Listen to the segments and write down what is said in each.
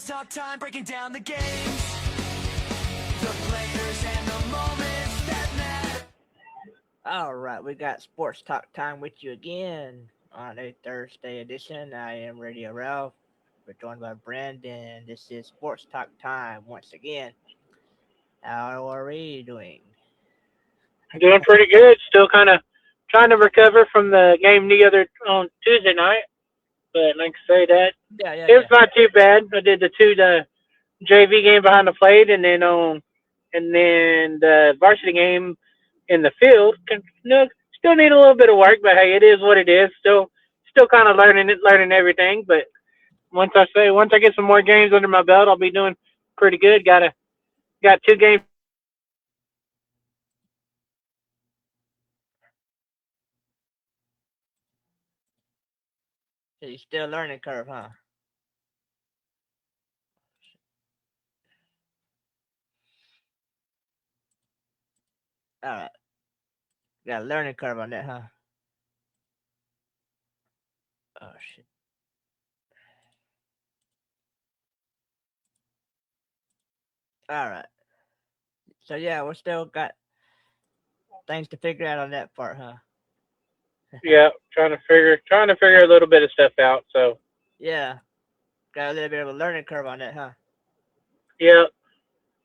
Sports Talk Time, breaking down the games, the players, and the moments that matter. All right, we got Sports Talk Time with you again on a Thursday edition. I am Radio Ralph. We're joined by Brandon. This is Sports Talk Time once again. How are we doing? Doing pretty good. Still kind of trying to recover from the game the other on Tuesday night. But like I say, that Yeah, yeah, it was yeah. not too bad. I did the JV game behind the plate, and then the varsity game in the field. Still need a little bit of work, but hey, it is what it is. Still kind of learning everything. But once I get some more games under my belt, I'll be doing pretty good. Got 2 games. So you're still learning curve, huh? All right. Got a learning curve on that, huh? Oh, shit. All right. So, yeah, we still got things to figure out on that part, huh? Yeah, trying to figure a little bit of stuff out. So Yeah. Got a little bit of a learning curve on that, huh? yeah,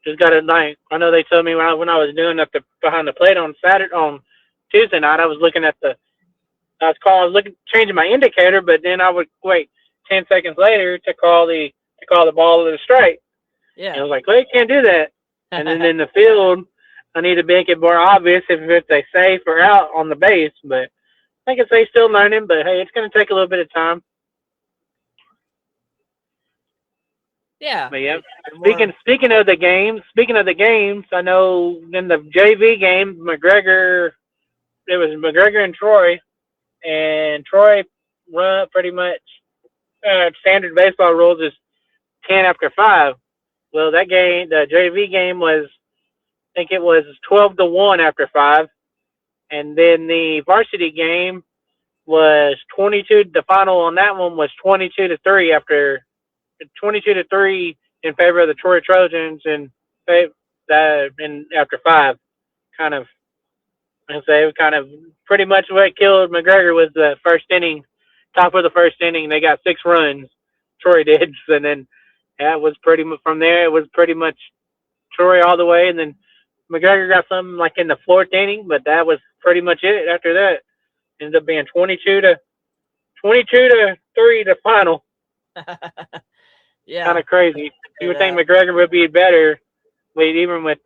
just got to like. I know they told me when I was doing at the behind the plate on Tuesday night. I was looking at the. I was looking changing my indicator, but then I would wait 10 seconds later to call the ball to the strike. And I Yeah. was like, well, you can't do that. And then in the field, I need to make it more obvious if they safe or out on the base. But I can say still learning. But hey, it's going to take a little bit of time. Yeah. But yeah, The speaking more. speaking of the games, I know in the JV game, it was McGregor and Troy run pretty much standard baseball rules is 10 after 5. Well, that game, the JV game was, I think it was 12-1 after 5, and then the varsity game was 22. The final on that one was 22-3 after 22-3 in favor of the Troy Trojans, and after 5, kind of, I say, it was kind of pretty much what killed McGregor was the first inning, top of the first inning. They got 6 runs, Troy did, and then that was pretty much from there. It was pretty much Troy all the way, and then McGregor got something like in the fourth inning, but that was pretty much it. After that, ended up being 22-3 the final. Kind Yeah. of crazy. You And, would think McGregor would be better, even with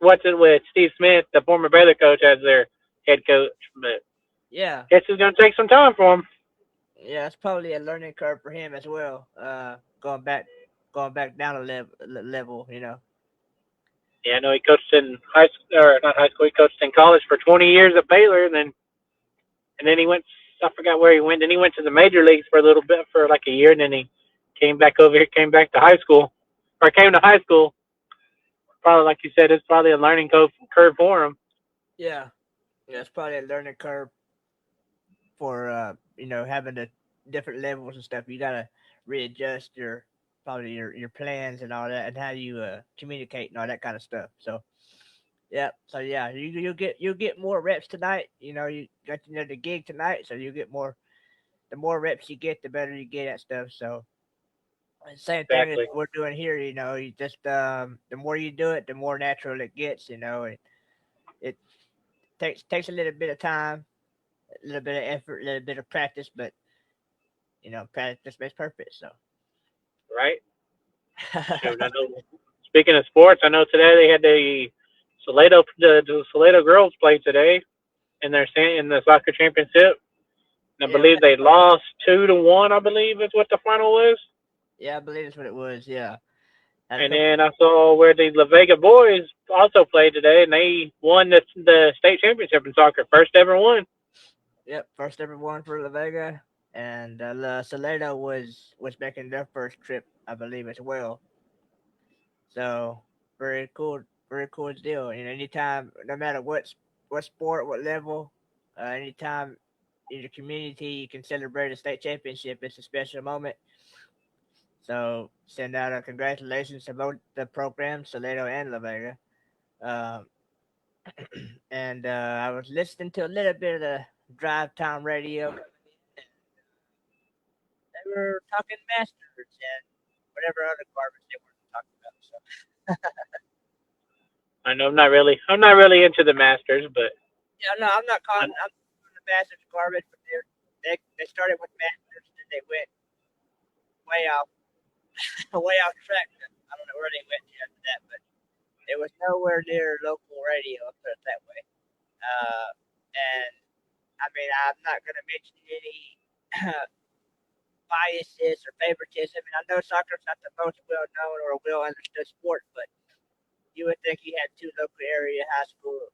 Steve Smith, the former Baylor coach, as their head coach, but yeah. guess it's gonna take some time for him. Yeah, it's probably a learning curve for him as well. Going back down a level. Yeah, I know he coached in high school, or not high school. He coached in college for 20 years at Baylor, and then he went. I forgot where he went. Then he went to the major leagues for a little bit, for like a year, and then he came back over here. Came back to high school, or came to high school. Probably like you said, it's probably a learning curve for him. Yeah, yeah, it's probably a learning curve for having the different levels and stuff. You gotta readjust your plans and all that, and how you communicate and all that kind of stuff. So yeah, you get more reps tonight. You got the gig tonight, so you get more. The more reps you get, the better you get at stuff. So same thing as Exactly. we're doing here. You just the more you do it, the more natural it gets. It takes a little bit of time, a little bit of effort, a little bit of practice, but practice makes perfect. So Right. Shoot, I know. Speaking of sports, I know today they had the Salado girls play today in the soccer championship. And I yeah, believe they lost 2-1. I believe is what the final was. yeah, I believe that's what it was. Yeah, had a And couple. then I saw where the La Vega boys also played today, and they won the state championship in soccer, first ever one. Yep, first ever one for La Vega, and La Salado was making their first trip, I believe, as well. So very cool deal. And anytime, no matter what sport, what level, anytime in your community you can celebrate a state championship, it's a special moment. So send out a congratulations to both the programs, Toledo and La Vega. Um, and I was listening to a little bit of the Drive Time Radio. They were talking Masters and whatever other garbage they were talking about. So I know I'm not really into the Masters, but yeah, no, I'm calling the Masters garbage, but they started with Masters and they went way off way off track. I don't know where they went to after that, but it was nowhere near local radio. I'll put it that way. And I mean, I'm not going to mention any biases or favoritism. I mean, I know soccer's not the most well known or well understood sport, but you would think you had two local area high school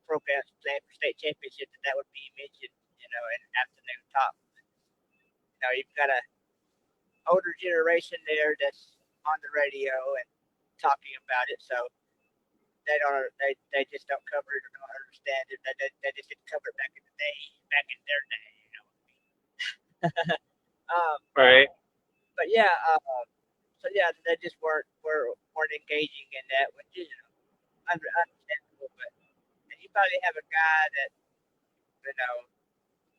programs playing for state championships, and that would be mentioned, in afternoon top. You've got a older generation there that's on the radio and talking about it, so they just don't cover it or don't understand it. They just didn't cover it back in their day. um, right. but yeah, so yeah, they just weren't engaging in that, which is understandable. But and you probably have a guy that you know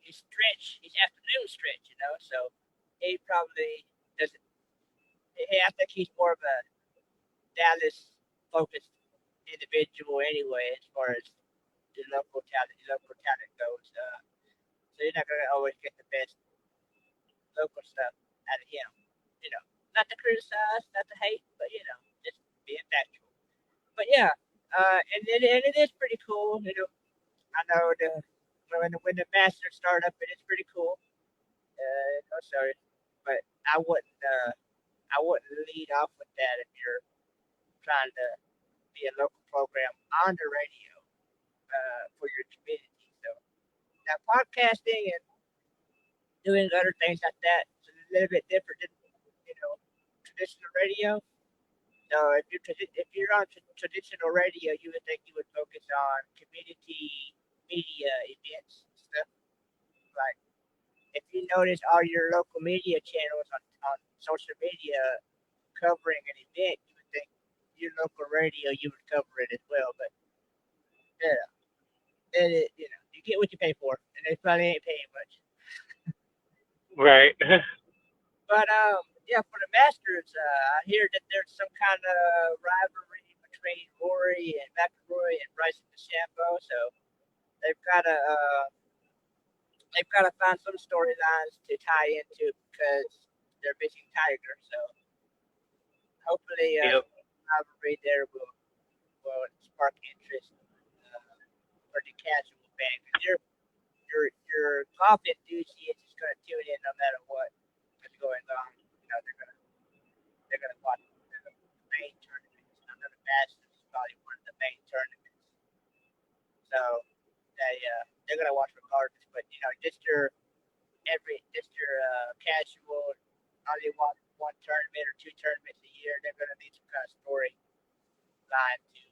he's afternoon stretch, so he probably doesn't. I think he's more of a Dallas focused individual anyway, as far as the local talent goes. So you're not gonna always get the best local stuff out of him. You know, not to criticize, not to hate, but just being factual. But yeah, and it is pretty cool. I know when the Masters start up, it is pretty cool. So, but I wouldn't lead off with that if you're trying to be a local program on the radio for your community. So now podcasting and doing other things like that is a little bit different than traditional radio. So if you're on traditional radio, you would think you would focus on community media events and stuff. Like if you notice all your local media channels on social media covering an event, you would think your local radio you would cover it as well. But yeah, you get what you pay for, and they probably ain't paying much. Right. But yeah, for the Masters, I hear that there's some kind of rivalry between Rory and McIlroy and Bryson DeChambeau, so they've got to uh, they've got to find some storylines to tie into because they're missing Tiger. So hopefully, Yep. rivalry there will spark interest for the casual fan. Because your golf enthusiast is going to tune in no matter what is going on. They're gonna watch the main tournaments. I know the Masters is probably one of the main tournaments, so they're gonna watch regardless. But just your casual only one tournament or two tournaments a year. They're gonna need some kind of storyline to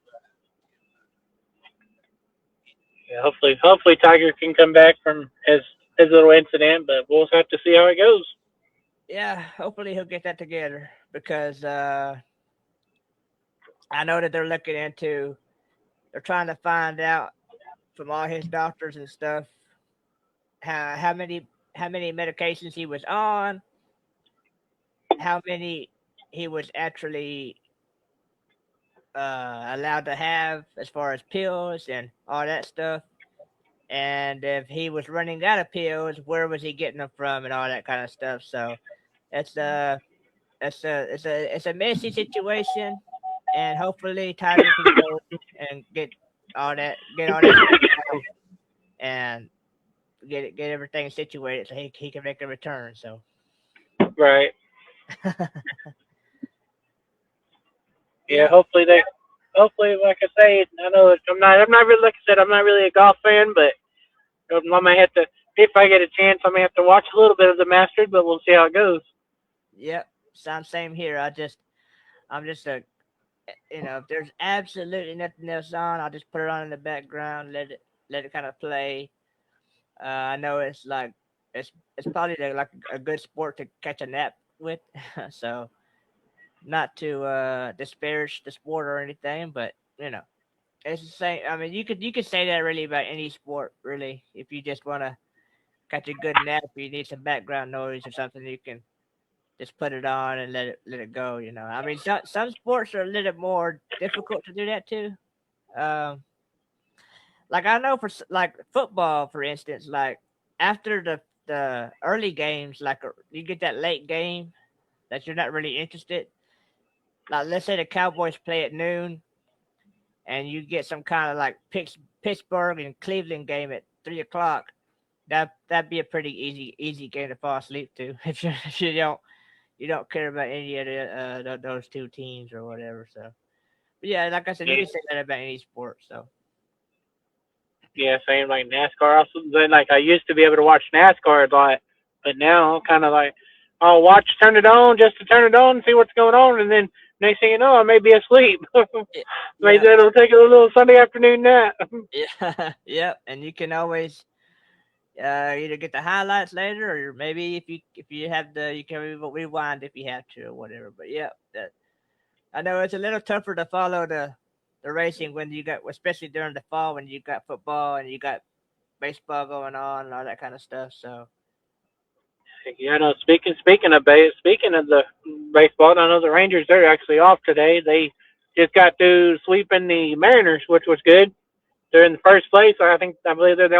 Yeah. Hopefully Tiger can come back from his little incident, but we'll have to see how it goes. yeah. Hopefully he'll get that together because I know that they're looking into. They're trying to find out from all his doctors and stuff how many medications he was on, how many he was actually allowed to have as far as pills and all that stuff, and if he was running out of pills, where was he getting them from, and all that kind of stuff. So it's it's a messy situation, and hopefully Tiger can go and get all that stuff out and get everything situated so he can make a return. So Right. Yeah. yeah, Hopefully, like I say, I know I'm not really, like I said, I'm not really a golf fan, but I might have to, if I get a chance, I may have to watch a little bit of the Masters, but we'll see how it goes. yep, same here. I'm just a if there's absolutely nothing else on, I'll just put it on in the background, let it kind of play. I know it's like it's probably like a good sport to catch a nap with. So not to disparage the sport or anything, but it's the same. I mean, you could say that really about any sport, really. If you just want to catch a good nap, you need some background noise or something, you can just put it on and let it go. I mean, some sports are a little more difficult to do that too. Um, like I know like football, for instance, like after the early games, like you get that late game that you're not really interested. Like let's say the Cowboys play at noon, and you get some kind of like Pittsburgh and Cleveland game at 3 o'clock. That'd be a pretty easy game to fall asleep to if you don't care about any of those two teams or whatever. So, but yeah, like I said, you Yeah, can say that about any sport. So yeah, same like NASCAR. Also, then like I used to be able to watch NASCAR a lot, but now kind of like I'll turn it on just to turn it on and see what's going on, and then next thing you know, I may be asleep. yeah, Maybe that'll take a little Sunday afternoon nap. yeah, yep. And you can always either get the highlights later, or maybe if you have you can rewind if you have to or whatever. But yeah, I know it's a little tougher to follow the racing when you got, especially during the fall when you got football and you got baseball going on and all that kind of stuff. So Yeah, no. Speaking of the baseball, I know the Rangers they're actually off today. They just got through sweeping the Mariners, which was good. They're in the first place. I believe they're the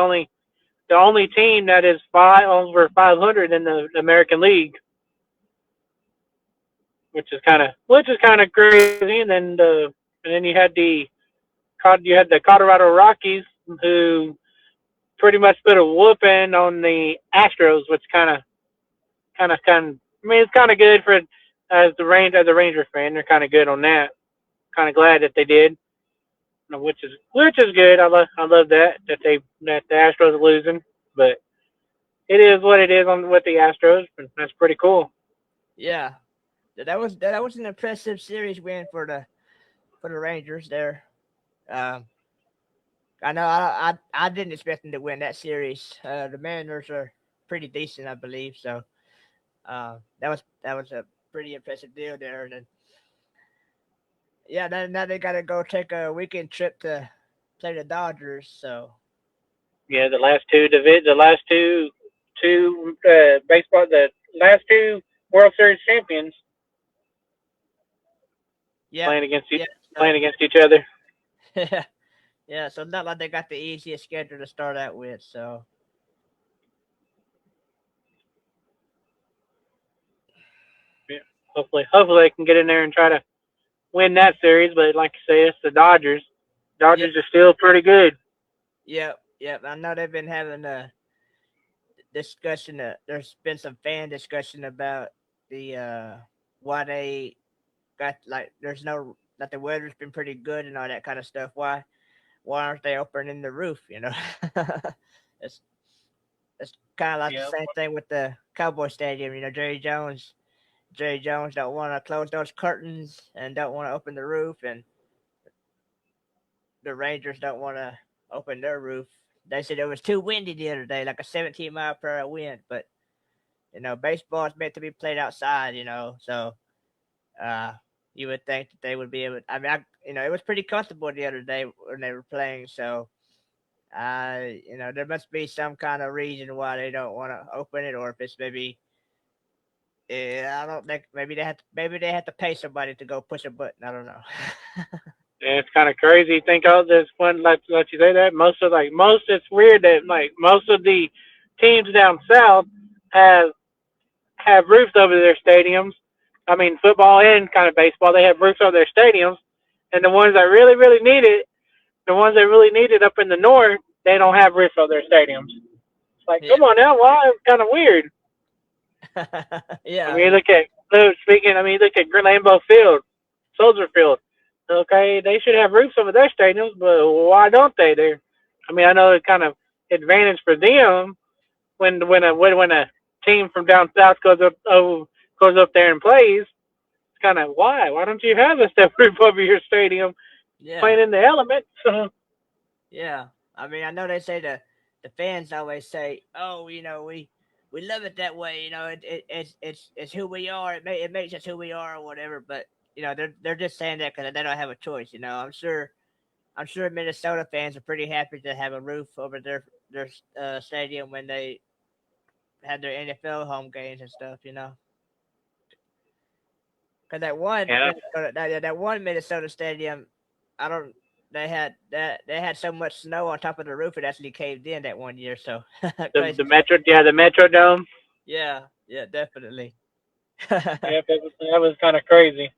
only team that is over 500 in the American League, which is kind of crazy. And then you had the Colorado Rockies who pretty much put a whooping on the Astros, which kind of. I mean, it's kind of good for as a Ranger fan. They're kind of good on that. Kind of glad that they did, which is good. I love that the Astros are losing, but it is what it is on with the Astros. And that's pretty cool. yeah, that was an impressive series win for the Rangers there. Um, I know I didn't expect them to win that series. The Mariners are pretty decent, I believe. So that was a pretty impressive deal there. And then yeah, now they got to go take a weekend trip to play the Dodgers. So Yeah, the last two baseball, the last two World Series champions yep, playing against yeah, playing so against each other. yeah, so not like they got the easiest schedule to start out with. So Yeah. Hopefully they can get in there and try to win that series. But like you say, it's the Dodgers. yeah, Dodgers are still pretty good. yep. I know they've been having a discussion. There's been some fan discussion about the why they got like there's no that the weather's been pretty good and all that kind of stuff. Why aren't they opening the roof? It's it's kind of like the Yeah. same thing with the Cowboy Stadium. Jerry Jones don't want to close those curtains and don't want to open the roof, and the Rangers don't want to open their roof. They said it was too windy the other day, like a 17-mile-per-hour wind. But baseball is meant to be played outside. So uh, you would think that they would be able. I mean, it was pretty comfortable the other day when they were playing. So there must be some kind of reason why they don't want to open it, or if it's maybe. I don't think maybe they have to pay somebody to go push a button. I don't know. And it's kind of crazy. Think all this fun. Let you say that most. It's weird that like most of the teams down south have have roofs over their stadiums. I mean, football and kind of baseball, they have roofs over their stadiums. And the ones that really, really need it, the ones that really need it up in the north, they don't have roofs over their stadiums. It's like, Yeah, come on now, why? It's kind of weird. I yeah, mean, look at Lambeau Field, Soldier Field. Okay, they should have roofs over their stadiums, but why don't they? I mean, I know it's kind of advantage for them when a team from down south goes up there and plays. It's kind of why? Why don't you have a step roof over your stadium yeah, playing in the elements? yeah. I mean, I know they say the fans always say, "Oh, we we love it that way. It's who we are. It makes us who we are or whatever. But they're just saying that because they don't have a choice. I'm sure Minnesota fans are pretty happy to have a roof over their stadium when they had their NFL home games and stuff. Because Yeah, that one Minnesota stadium, I don't. They had so much snow on top of the roof it actually caved in that one year. So the crazy stuff. Metro, yeah, the Metrodome. Yeah, definitely. Yep, that was kind of crazy.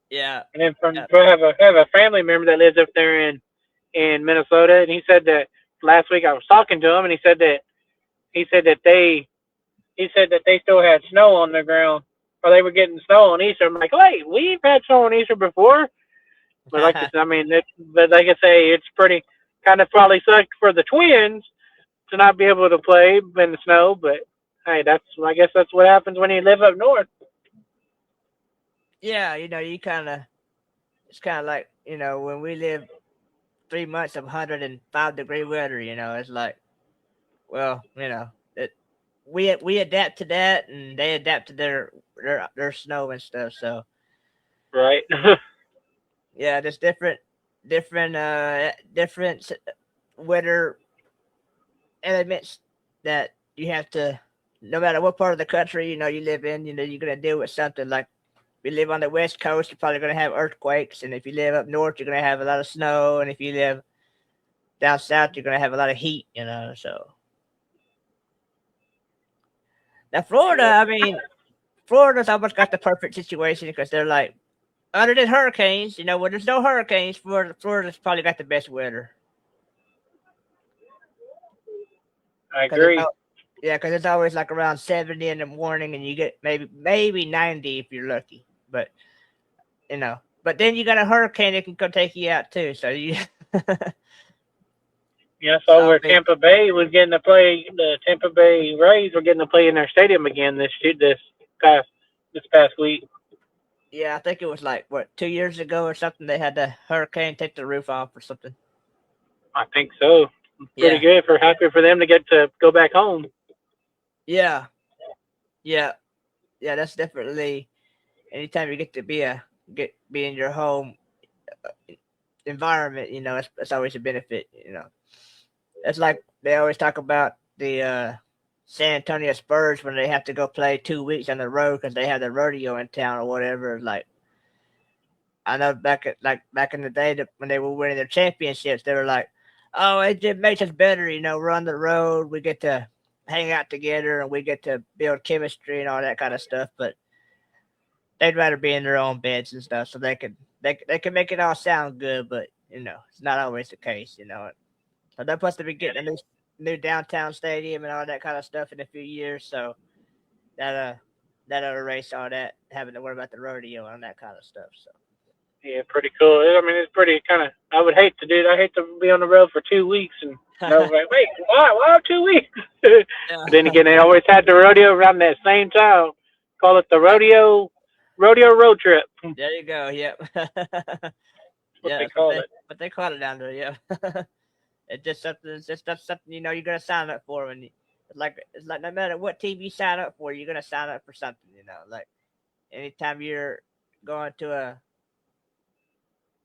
Yeah, And then yeah. I have a family member that lives up there in Minnesota, and he said that last week I was talking to him, and he said that they still had snow on the ground, or they were getting snow on Easter. I'm like, wait, we've had snow on Easter before. But but like I say, it's pretty kind of probably sucked for the Twins to not be able to play in the snow. But hey, I guess that's what happens when you live up north. Yeah, you kind of it's kind of like when we live 3 months of 105-degree weather. It's like, well, we adapt to that, and they adapt to their snow and stuff. So Right. yeah, there's different weather elements that you have to, no matter what part of the country you live in. You're gonna deal with something like, if you live on the west coast, you're probably gonna have earthquakes, and if you live up north, you're gonna have a lot of snow, and if you live down south, you're gonna have a lot of heat. So now Florida, Yep. I mean, Florida's almost got the perfect situation because they're like, other than hurricanes, when there's no hurricanes, Florida's probably got the best weather. I Because it's agree. yeah, because it's always like around 70 in the morning, and you get maybe 90 if you're lucky. But then you got a hurricane that can come take you out too. So you, Yeah, so so I where mean, Tampa Bay was getting to play, the Tampa Bay Rays were getting to play in their stadium again past this past week. yeah, I think it was like what 2 years ago or something. They had the hurricane take the roof off or something. I think so. Pretty Yeah, good happy for them to get to go back home. yeah, yeah, yeah. That's definitely, anytime you get to be in your home environment. It's always a benefit. It's like they always talk about the San Antonio Spurs when they have to go play 2 weeks on the road because they have the rodeo in town or whatever. Like, I know back in the day that when they were winning their championships, they were like, "Oh, it just makes us better. We're on the road. We get to hang out together, and we get to build chemistry and all that kind of stuff." But they'd rather be in their own beds and stuff, so they can make it all sound good, but it's not always the case. So they're supposed to be getting a new downtown stadium and all that kind of stuff in a few years. So that that'll erase all that having to worry about the rodeo and that kind of stuff. So Yeah, pretty cool. I mean, it's pretty kind of. I would hate to do it. I hate to be on the road for 2 weeks and like, wait, why 2 weeks? But then yeah, again, they always had the rodeo around that same time. Call it the rodeo road trip. That's there you go. Yep. what Yeah, they that's what call they it. what they call it down there. Yeah. It's just something. It's just that's something you're gonna sign up for, and it's like no matter what team you sign up for, you're gonna sign up for something. Like anytime you're going to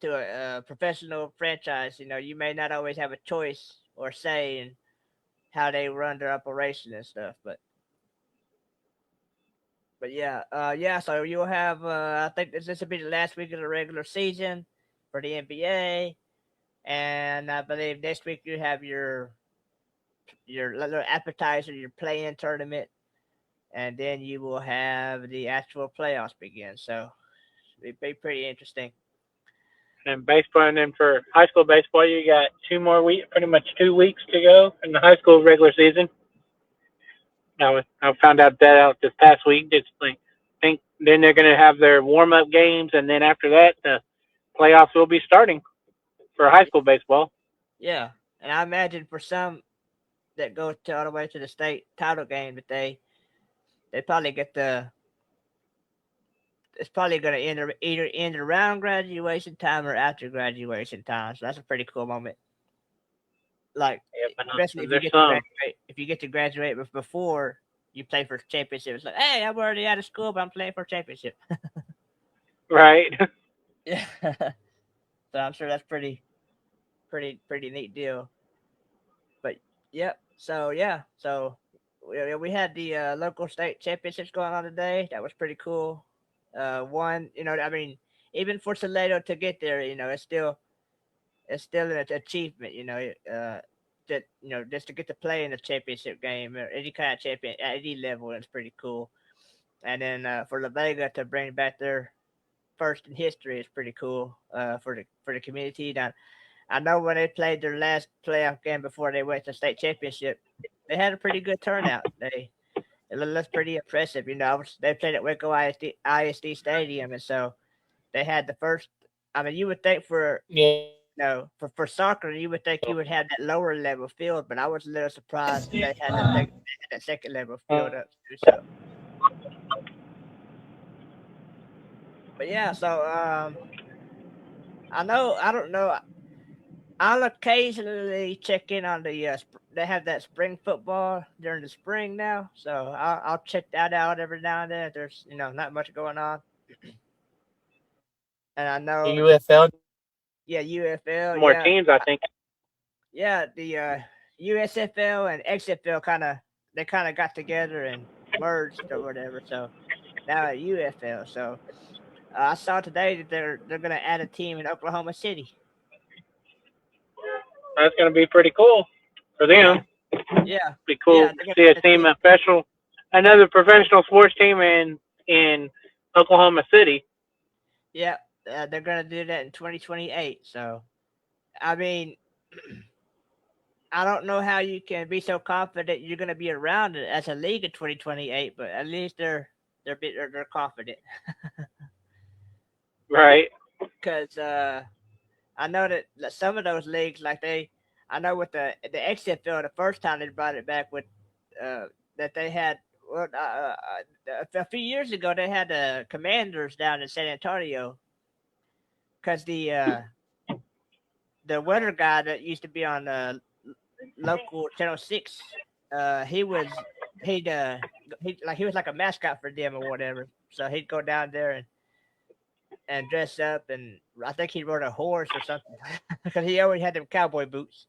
a professional franchise, you may not always have a choice or say in how they run their operation and stuff. But yeah. So you'll have. I think this will be the last week of the regular season for the NBA, and I believe next week you have your little appetizer, your play-in tournament, and then you will have the actual playoffs begin. So it'll be pretty interesting. And baseball, and then for high school baseball, you got 2 more weeks, pretty much 2 weeks to go in the high school regular season. I found out this past week. It's like, I think then they're going to have their warm up games, and then after that, the playoffs will be starting for high school baseball. Yeah, and I imagine for some that go to all the way to the state title game, that they probably get the. It's probably going to either end around graduation time or after graduation time. So that's a pretty cool moment. Like, Yeah, but especially if you there's get to some. graduate, before. you play for championship. It's like, hey, I'm already out of school, but I'm playing for a championship. Right. Yeah. So I'm sure that's pretty neat deal. But yep. So yeah. So we had the local state championships going on today. That was pretty cool. One, I mean, even for Salado to get there, it's still an achievement. That just to get to play in a championship game or any kind of champion at any level, it's pretty cool. And then for La Vega to bring back their first in history is pretty cool. For the community. Now, I know when they played their last playoff game before they went to state championship, they had a pretty good turnout. That's pretty impressive. They played at Waco ISD Stadium, and so they had the first. I mean, you would think Yeah. for soccer, you would think you would have that lower level field, but I was a little surprised that they had that second level field up too. So, but yeah, so I don't know. I'll occasionally check in on the. They have that spring football during the spring now, so I'll check that out every now and then. If there's not much going on, and I The know, UFL yeah, UFL, more yeah, teams, I think. yeah, the USFL and XFL kind of got together and merged or whatever. So now at UFL. So I saw today that they're gonna add a team in Oklahoma City. That's going to be pretty cool for Yeah, them. yeah, Be cool yeah. They're to gonna see a add a team, team. another professional sports team in Oklahoma City. Yeah, they're gonna do that in 2028. So I mean, I don't know how you can be so confident you're gonna be around it as a league in 2028, but at least they're confident Right. because I know that some of those leagues, I know with the XFL, the first time they brought it back with uh, that they had. Well, a few years ago, they had the Commanders down in San Antonio because the weather guy that used to be on local Channel 6, he was he was like a mascot for them or whatever. So he'd go down there and dress up, and I think he rode a horse or something because he always had them cowboy boots.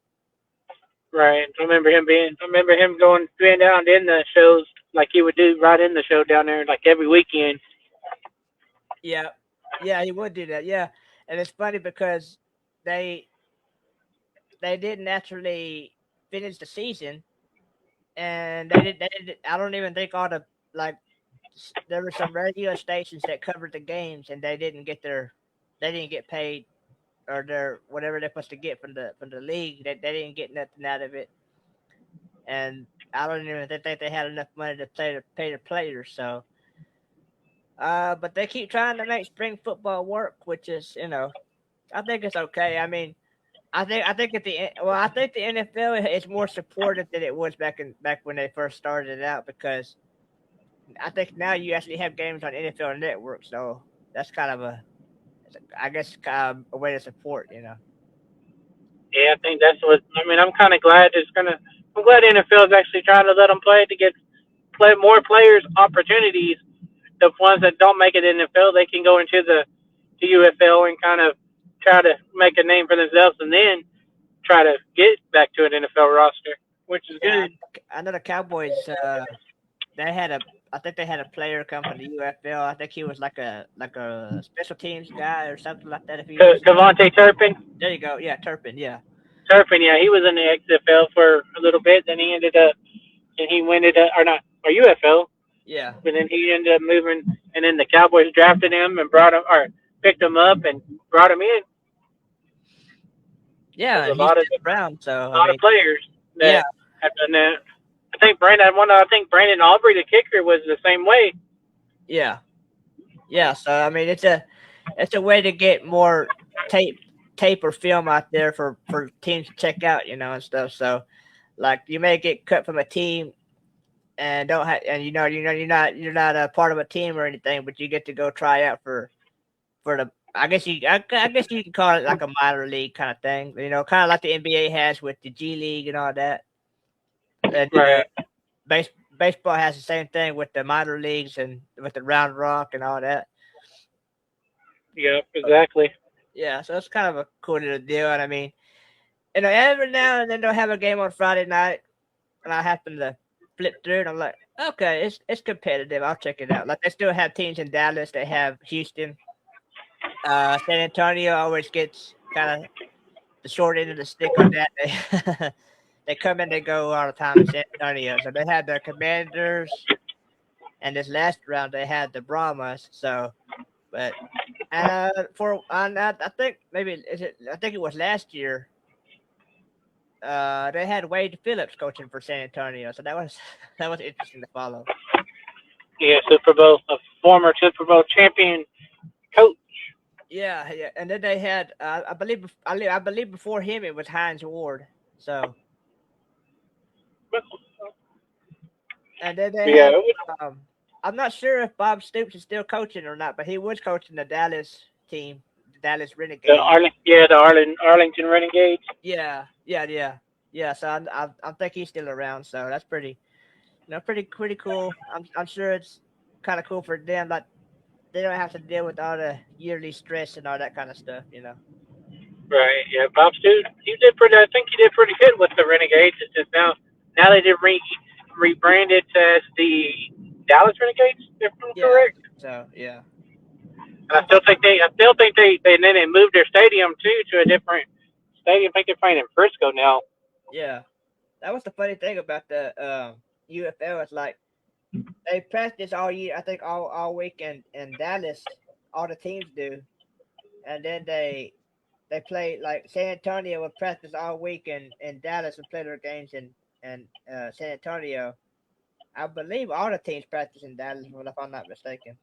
Right. I remember him being down in the shows like he would do right in the show down there like every weekend. Yeah, yeah, he would do that. Yeah, and it's funny because they they didn't actually finish the season, and they did. I don't even think all the like there were some radio stations that covered the games, and they didn't get paid or their whatever they're supposed to get from the league. They didn't get nothing out of it, and I don't even think they had enough money to pay the players. So, but they keep trying to make spring football work, which is I think it's okay. I mean, I think I think the NFL is more supportive than it was back when they first started it out because I think now you actually have games on NFL Network, so that's kind of I guess kind of a way to support. Yeah, I think that's what. I mean, I'm kind of glad I'm glad NFL is actually trying to let them play to get play more players opportunities. The ones that don't make it in the NFL, they can go into the UFL and kind of try to make a name for themselves, and then try to get back to an NFL roster, which is Yeah, good. I know the Cowboys. They had a, I think they had a player come from the UFL. I think he was like a special teams guy or something like that a few years ago. Cavante Turpin. There you go. Yeah, Turpin. Yeah, Turpin, yeah, he was in the XFL for a little bit. Then he ended up, and he went into, or not, or UFL. yeah, But then he ended up moving, and then the Cowboys drafted him and brought him, or picked him up and brought him in. yeah. There's And he's still around. So a I lot of mean, players yeah, that have done that. I think Brandon Aubrey, the kicker, was the same way. yeah, yeah. So I mean, it's a way to get more tape tape or film out there for teams to check out, and stuff. So like you may get cut from a team and don't have and you're not a part of a team or anything, but you get to go try out for the I guess you can call it like a minor league kind of thing, kind of like the NBA has with the G League and all that. And Right. baseball has the same thing with the minor leagues and with the Round Rock and all that. Yep, exactly. Yeah, so it's kind of a cool little deal. And I mean, every now and then they'll have a game on Friday night, and I happen to flip through, and I'm like, okay, it's competitive. I'll check it out. Like they still have teams in Dallas. They have Houston. San Antonio always gets kind of the short end of the stick on that. They come and they go all the time in San Antonio. So they had the Commanders, and this last round they had the Brahmas. So, but I think I think it was last year. They had Wade Phillips coaching for San Antonio, so that was that was interesting to follow. Yeah, a former Super Bowl champion coach. Yeah, yeah, and then they had I believe before him it was Hines Ward. So and then they Yeah, have I'm not sure if Bob Stoops is still coaching or not, but he was coaching the Dallas team, the Dallas Renegades. the Arlington Renegades. Yeah. So I think he's still around. So that's pretty, pretty cool. I'm sure it's kind of cool for them. Like they don't have to deal with all the yearly stress and all that kind of stuff. Right. Yeah, Bob Stoops. He did pretty. I think he did pretty good with the Renegades. It's just now they did rebranded as the Dallas Renegades. If I'm Yeah. correct. So yeah. And I still think they moved their stadium too to a different stadium. I think they're playing in Frisco now. Yeah. That was the funny thing about the UFL. It's like they practice all year. I think all week in Dallas. All the teams do, and then they play like San Antonio would practice all week in Dallas and play their games in San Antonio. I believe all the teams practice in Dallas, if I'm not mistaken.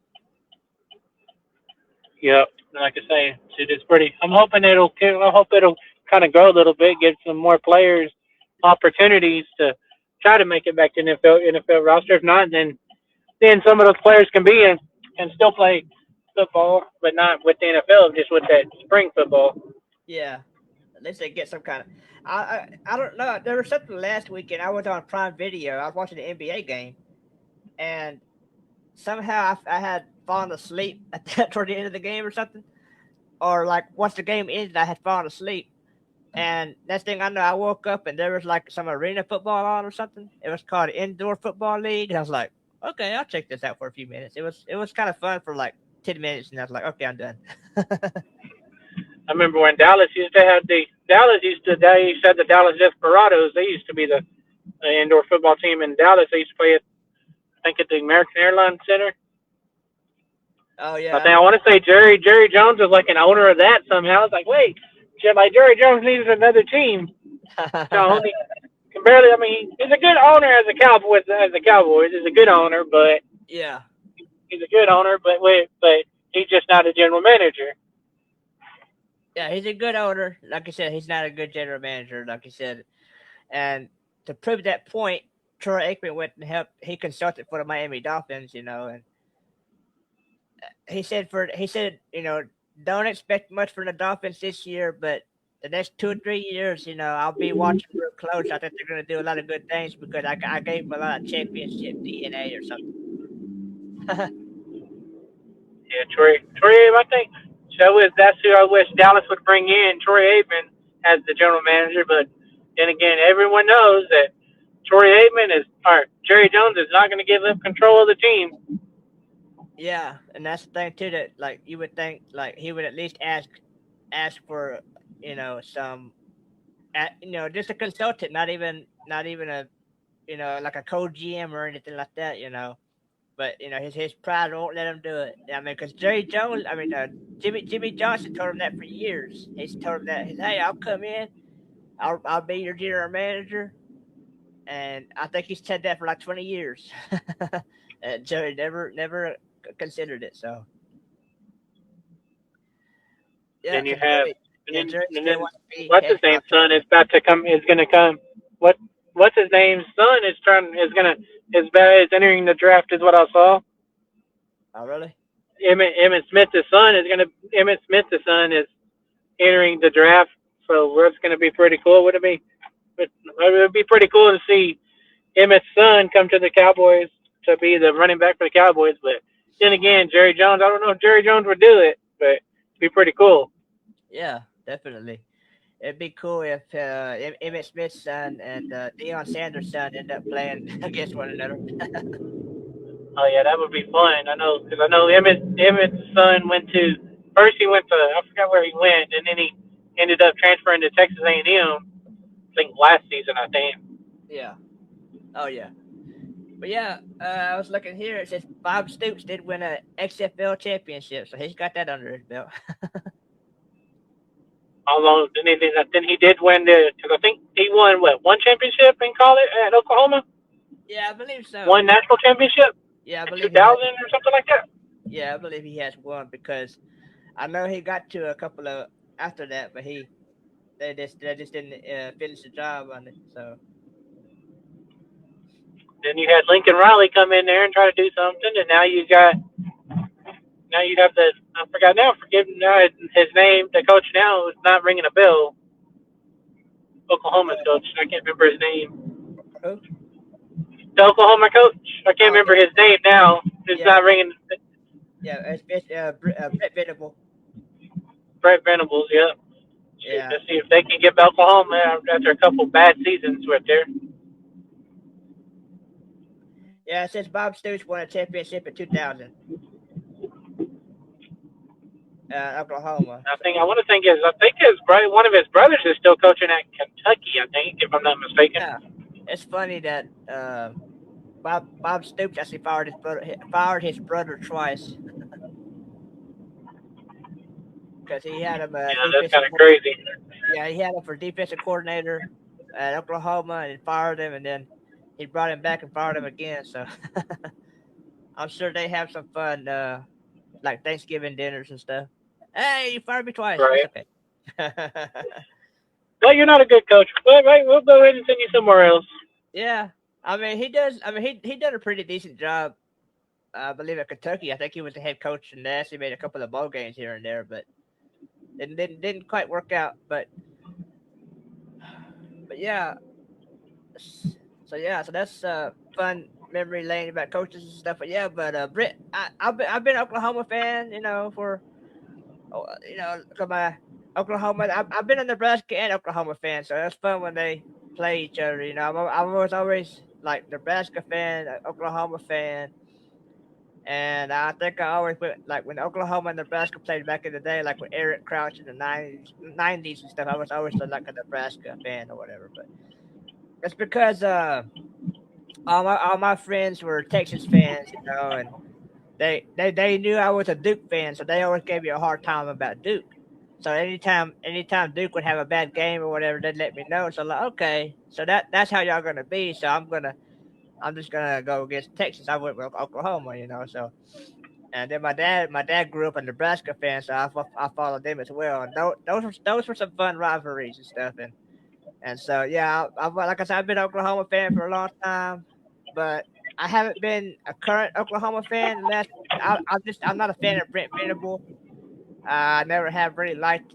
Yep. Like I say, it's pretty. I hope it'll kind of grow a little bit, give some more players opportunities to try to make it back to NFL roster. If not, then some of those players can still play football, but not with the NFL, just with that spring football. Yeah, at least they get some kind of. I don't know. There was something last weekend. I was on Prime Video. I was watching the NBA game, and somehow I had fallen asleep toward the end of the game or something, or like once the game ended, I had fallen asleep. And next thing I know, I woke up and there was like some arena football on or something. It was called Indoor Football League. And I was like, okay, I'll check this out for a few minutes. It was kind of fun for like 10 minutes, and I was like, okay, I'm done. I remember when They used to have the Dallas Desperados. They used to be the indoor football team in Dallas. They used to play I think, at the American Airlines Center. Oh yeah, I think I want to say Jerry Jones was like an owner of that somehow. It's like, wait, like Jerry Jones needs another team. So he can barely. I mean, he's a good owner as a Cowboys. He's a good owner, but yeah, he's a good owner, but he's just not a general manager. yeah. He's a good owner. Like I said, he's not a good general manager. Like you said, and to prove that point, Troy Aikman went and helped. He consulted for the Miami Dolphins, and he said don't expect much from the Dolphins this year, but the next 2 or 3 years, I'll be watching real close. I think they're going to do a lot of good things because I gave them a lot of championship DNA or something. Yeah, Troy Aikman, I think that's who I wish Dallas would bring in, Troy Aikman as the general manager. But then again, everyone knows that Jerry Jones is not going to give up control of the team. Yeah, and that's the thing too. That like you would think like he would at least ask for some just a consultant, not even a like a co-GM or anything like that. But his pride won't let him do it. I mean, because Jimmy Johnson told him that for years. He's told him that hey, I'll come in, I'll be your general manager, and I think he's said that for like 20 years. And Jerry never considered it. So yeah, Then you have Jerry and still then wants to be what's head his name's coach. son is about to come. Is going to come. What's his name's son is entering the draft. Is what I saw. Oh really? Emmett Smith's son is entering the draft, so it's going to be pretty cool. Would it be? But it would be pretty cool to see Emmett's son come to the Cowboys to be the running back for the Cowboys. But then again, Jerry Jones, I don't know if Jerry Jones would do it, but it'd be pretty cool. Yeah, definitely. It'd be cool if Emmett Smith's son and Deion Sanders' son end up playing against one another. Oh yeah, that would be fun. I know because I know Emmett's son went to first he went to I forgot where he went, and then he ended up transferring to Texas A&M. I think last season. I think. Yeah. Oh yeah. But yeah, I was looking here. It says Bob Stoops did win a XFL championship, so he's got that under his belt. Although then he did win the because I think he won what one championship in college at Oklahoma, Yeah, I believe so. one national championship Yeah, I in believe he 2000 has. or something like that. Yeah, I believe he has one because I know he got to a couple of after that, but they just didn't finish the job on it. So Then you had Lincoln Riley come in there and try to do something, and now you have the I forgot now forgive now his name the coach now is not ringing a bell. Oklahoma's coach I can't remember his name. who? The Oklahoma coach I can't Oh remember his name now. It's yeah, not ringing. yeah. It's Brett Venable. Brett Venables, yeah. Yeah, Let's see if they can get Oklahoma after a couple bad seasons right there. yeah. Since Bob Stoops won a championship in 2000, Oklahoma. I want to think is I think his brother, one of his brothers is still coaching at Kentucky. I think if I'm not mistaken. Yeah, it's funny that Bob Stoops actually fired his brother twice because he had him Yeah, that's kind of crazy. yeah, he had him for defensive coordinator at Oklahoma and fired him, and then he brought him back and fired him again. So I'm sure they have some fun, like Thanksgiving dinners and stuff. Hey, you fired me twice. It's Right. okay. Well, you're not a good coach. But right, we'll go ahead and send you somewhere else. Yeah, I mean he does. I mean he done a pretty decent job. I believe at Kentucky. I think he was the head coach and they actually made a couple of bowl games here and there, but it didn't quite work out. But yeah, so that's fun memory lane about coaches and stuff. But yeah, Britt, I've been an Oklahoma fan, for you know, 'cause my Oklahoma. I've been a Nebraska and Oklahoma fan, so that's fun when they play each other. I was always like Nebraska fan, Oklahoma fan, and I think I always went like when Oklahoma and Nebraska played back in the day, like with Eric Crouch in the nineties and stuff. I was always like a Nebraska fan or whatever, but it's because all my friends were Texas fans, and they knew I was a Duke fan, so they always gave me a hard time about Duke. So anytime Duke would have a bad game or whatever, they'd let me know. So like, okay, so that's how y'all gonna be. So I'm just gonna go against Texas. I went with Oklahoma, So and then my dad grew up a Nebraska fan, so I followed them as well. And those were some fun rivalries and stuff. And so yeah, like I said, I've been an Oklahoma fan for a long time, but I haven't been a current Oklahoma fan. Unless I'm not a fan of Brent Venable. I never have really liked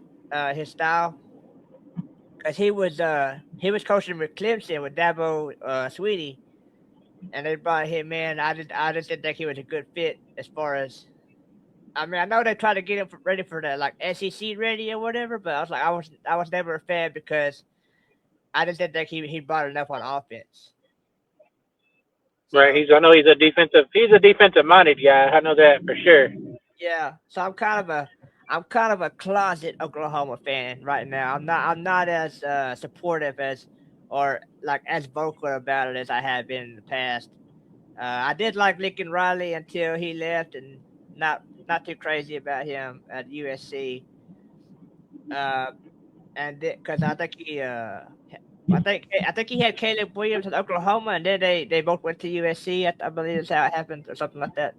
his style because he was coaching with Clemson with Dabo Sweetie, and they brought him in. I just didn't think he was a good fit as far as. I mean, I know they tried to get him ready for the like SEC ready or whatever, but I was like, I was never a fan because I just didn't think he brought enough on offense. Right. So I know he's a defensive minded guy. I know that for sure. yeah, so I'm kind of a closet Oklahoma fan right now. I'm not as supportive as or like as vocal about it as I have been in the past. I did like Lincoln Riley until he left, and not too crazy about him at USC. Uh, and because I think he had Caleb Williams at Oklahoma, and then they both went to USC. I believe that's how it happened, or something like that.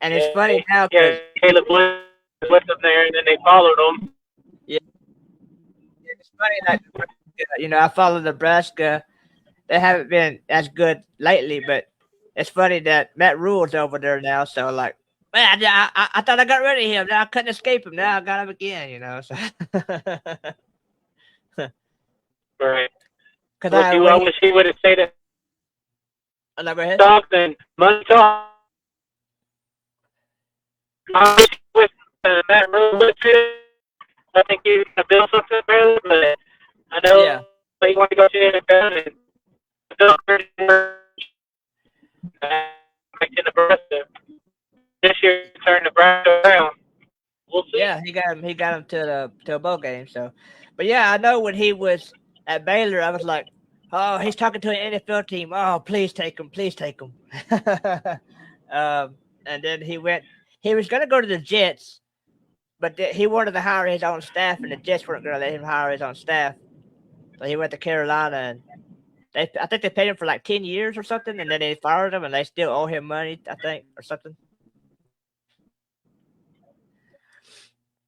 And it's Yeah, funny now yeah. because Caleb Williams with them there, and then they followed him. yeah, it's funny that I follow Nebraska. They haven't been as good lately, but it's funny that Matt Rule's over there now. So like, man, I thought I got rid of him. Now I couldn't escape him. Now I got him again. So Right. Because I wish he would have stayed at no, go ahead. Stockton. Money talk. I wish he would that really would fit. I think he's gonna build something better, but I know Yeah, he wanted to go to the NFL and build back to Nebraska. This year, turn Nebraska around. We'll see. yeah, he got him. He got him to a bowl game. So, but yeah, I know when he was at Baylor, I was like, oh, he's talking to an NFL team. Oh, please take him, please take him. And then he went. He was going to go to the Jets, but he wanted to hire his own staff, and the Jets weren't going to let him hire his own staff. So he went to Carolina, and I think they paid him for like 10 years or something, and then they fired him, and they still owe him money, I think, or something.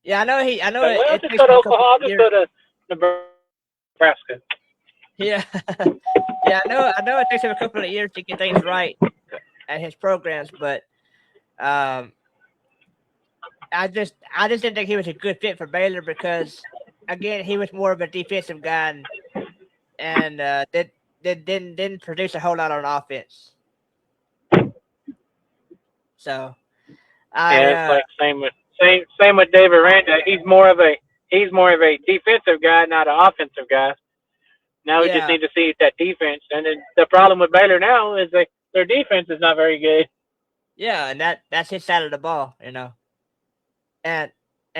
Yeah, I know he. I know Well, it just takes go to him a couple Oklahoma. of Just years. go to Nebraska. Yeah, yeah, I know. I know it takes him a couple of years to get things right at his programs, but um, I just didn't think he was a good fit for Baylor because, again, he was more of a defensive guy and didn't produce a whole lot on offense. So I Yeah, it's like same with David Randa. He's more of a defensive guy, not an offensive guy. Now we just yeah, need to see that defense. And then the problem with Baylor now is their defense is not very good. yeah, and that's his side of the ball, and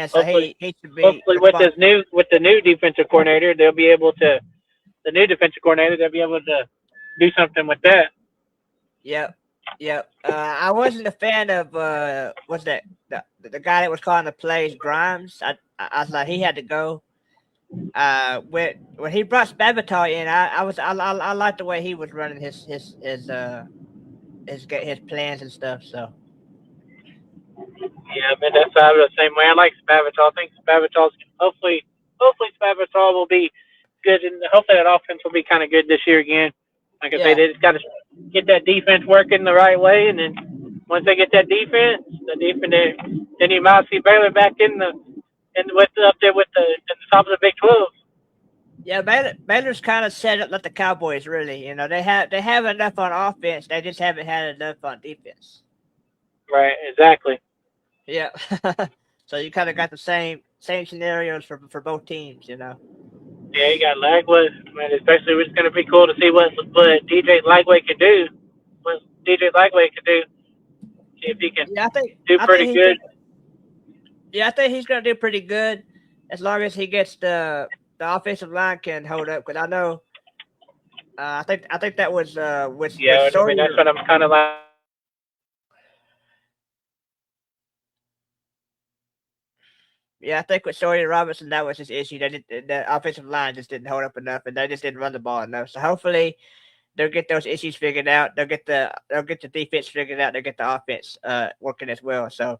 so Hopefully, he should be hopefully responsible. with the new defensive coordinator, they'll be able to do something with that. Yep. Yep. I wasn't a fan of what's that the guy that was calling the plays, Grimes. I was like he had to go. When he brought Spavital in, I liked the way he was running his plans and stuff. So Yeah, but that's I was the same way. I like Spavital. I think Spavital's hopefully Spavital will be good, and hopefully that offense will be kind of good this year again. Like I say, yeah, they just got to get that defense working the right way, and then once they get that defense, then you might see Baylor back in with up there with at the top of the Big 12. yeah. Baylor's kind of set up like the Cowboys. Really, they have enough on offense. They just haven't had enough on defense. Right, exactly. Yeah. So you kind of got the same scenarios for both teams. Yeah, you got Lagway, man. Especially, it's going to be cool to see what DJ Lagway can do. What DJ Lagway can do. See if he can Yeah, do I pretty think he's good. gonna. Yeah, I think he's gonna do pretty good as long as he gets the offensive line can hold up. Because I know, I think that was with Yeah, I mean that's Sawyer. what I'm kind of like. Yeah, I think with Sawyer Robinson that was his issue. The offensive line just didn't hold up enough, and they just didn't run the ball enough. So hopefully they'll get those issues figured out. They'll get the defense figured out. They'll get the offense working as well. So,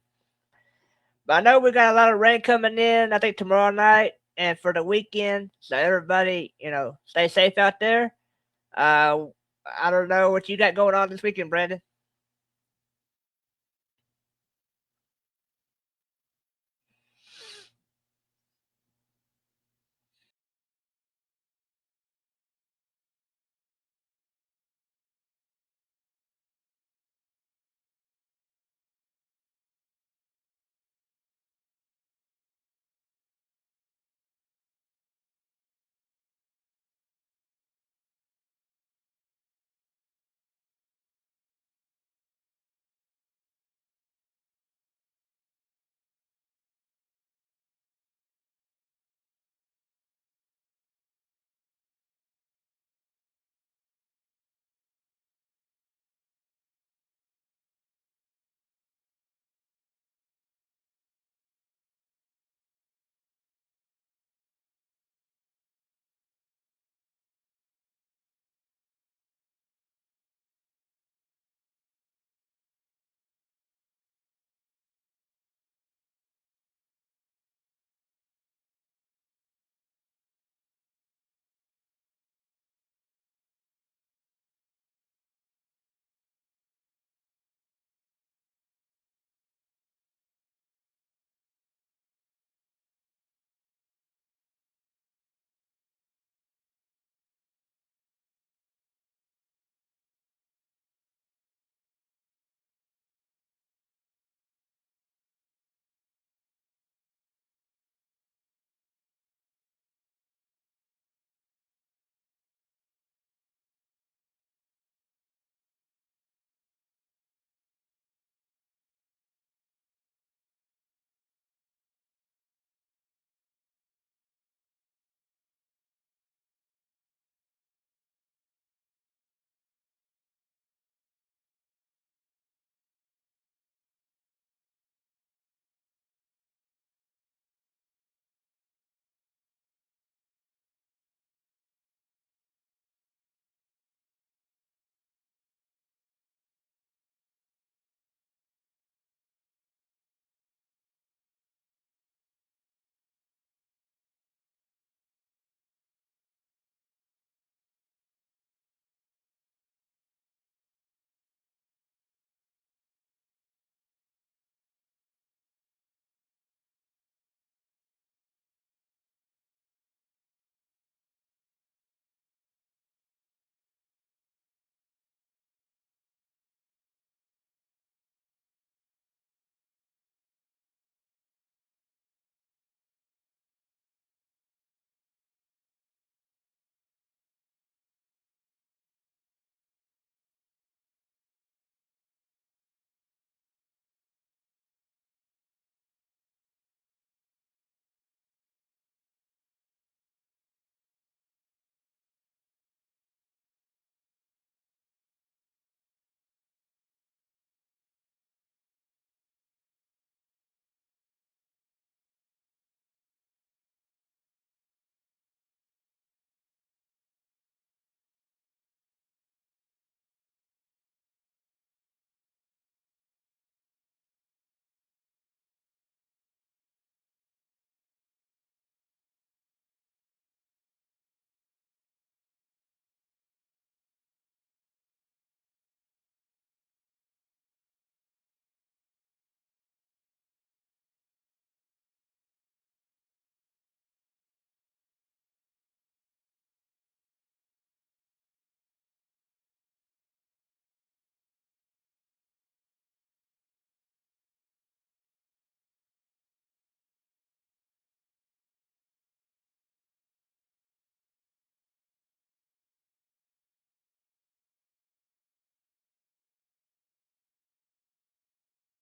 but I know we got a lot of rain coming in. I think tomorrow night and for the weekend. So everybody, stay safe out there. Uh, I don't know what you got going on this weekend, Brandon.